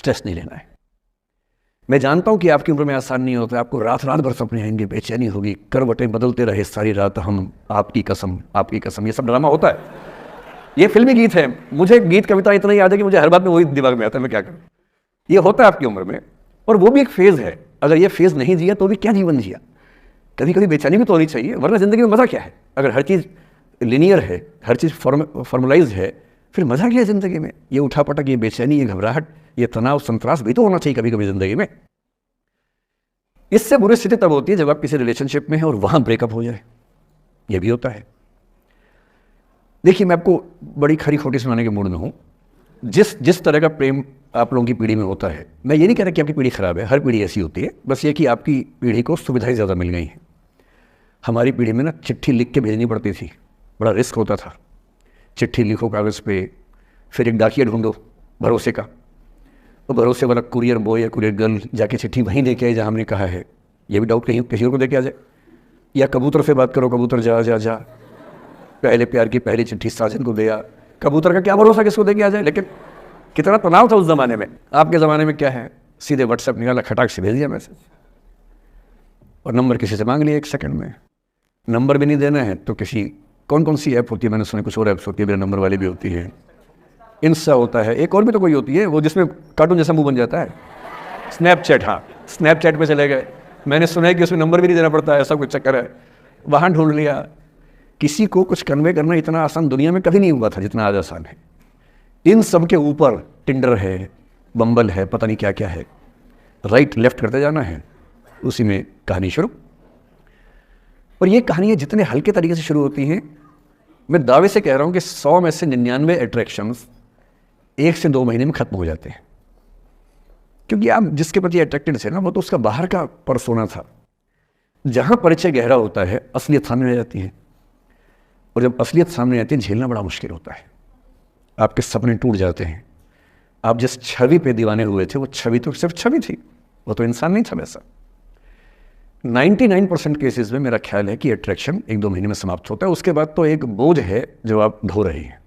Stress नहीं लेना है। मैं जानता हूं कि आपकी उम्र में आसान नहीं होता, आपको रात रात भर सपने आएंगे, बेचैनी होगी, करवटें बदलते रहे सारी रात हम, आपकी कसम आपकी कसम, ये सब ड्रामा होता है। ये फिल्मी गीत है, मुझे गीत कविता इतना याद है कि मुझे हर बात में वही दिमाग में आता है, मैं क्या करूं। ये होता है आपकी उम्र में, और वो भी एक फेज़ है। अगर ये फेज़ नहीं जिया तो भी क्या जीवन जिया। कभी कभी बेचैनी भी तो होनी चाहिए, वरना ज़िंदगी में मज़ा क्या है। अगर हर चीज़ लीनियर है, हर चीज़ फॉर्मलाइज है, फिर मज़ा क्या है ज़िंदगी में। ये उठापटक, ये बेचैनी, ये घबराहट, ये तनाव संतरास भी तो होना चाहिए कभी कभी ज़िंदगी में। इससे बुरी स्थिति तब होती है जब आप किसी रिलेशनशिप में हैं और वहाँ ब्रेकअप हो जाए, ये भी होता है। देखिए, मैं आपको बड़ी खरी खोटी सुनाने के मूड में हूँ। जिस तरह का प्रेम आप लोगों की पीढ़ी में होता है, मैं ये नहीं कह रहा कि आपकी पीढ़ी ख़राब है, हर पीढ़ी ऐसी होती है, बस ये कि आपकी पीढ़ी को सुविधाएं ज़्यादा मिल गई हैं। हमारी पीढ़ी में ना चिट्ठी लिख के भेजनी पड़ती थी, बड़ा रिस्क होता था। चिट्ठी लिखो कागज़ पे, फिर एक डाकिया ढूंढो भरोसे का, तो भरोसे वाला कुरियर बॉय या कुरियर गर्ल जाके चिट्ठी वहीं दे के आए जहाँ हमने कहा है। ये भी डाउट कहीं किसी और को दे के आ जाए, या कबूतर से बात करो, कबूतर जा जा जा, पहले प्यार की पहली चिट्ठी साजन को दिया। कबूतर का क्या भरोसा किसको दे के आ जाए। लेकिन कितना तनाव था उस ज़माने में। आपके ज़माने में क्या है, सीधे व्हाट्सएप निकाला, खटाक से भेज दिया मैसेज, और नंबर किसी से मांग लिया 1 सेकंड में। नंबर भी नहीं देना है तो किसी कौन कौन सी ऐप होती है, मैंने सुना कुछ और ऐप्स होती है, बिना नंबर वाली भी होती है, इंस्टा होता है, एक और भी तो कोई होती है वो जिसमें कार्टून जैसा मुंह बन जाता है, स्नैपचैट। हाँ, स्नैपचैट पे चले गए, मैंने सुना है कि उसमें नंबर भी नहीं देना पड़ता है, ऐसा कुछ चक्कर है। वहाँ ढूंढ लिया। किसी को कुछ कन्वे करना इतना आसान दुनिया में कभी नहीं हुआ था जितना आज आसान है। इन सब के ऊपर टिंडर है, बम्बल है, पता नहीं क्या क्या है, राइट लेफ्ट करते जाना है, उसी में कहानी शुरू। और ये कहानियाँ जितने हल्के तरीके से शुरू होती हैं, मैं दावे से कह रहा हूँ कि 100 में से 99 अट्रैक्शंस 1 से 2 महीने में खत्म हो जाते हैं। क्योंकि आप जिसके प्रति अट्रैक्टेड थे ना, वो तो उसका बाहर का परसोना था। जहाँ परिचय गहरा होता है, असलियत सामने आ जाती है, और जब असलियत सामने आती है, झेलना बड़ा मुश्किल होता है। आपके सपने टूट जाते हैं। आप जिस छवि पे दीवाने हुए थे, वो छवि तो सिर्फ छवि थी, वो तो इंसान नहीं था वैसा। 99% केसेस में मेरा ख्याल है कि अट्रैक्शन 1-2 महीने में समाप्त होता है। उसके बाद तो एक बोझ है जो आप ढो रहे हैं।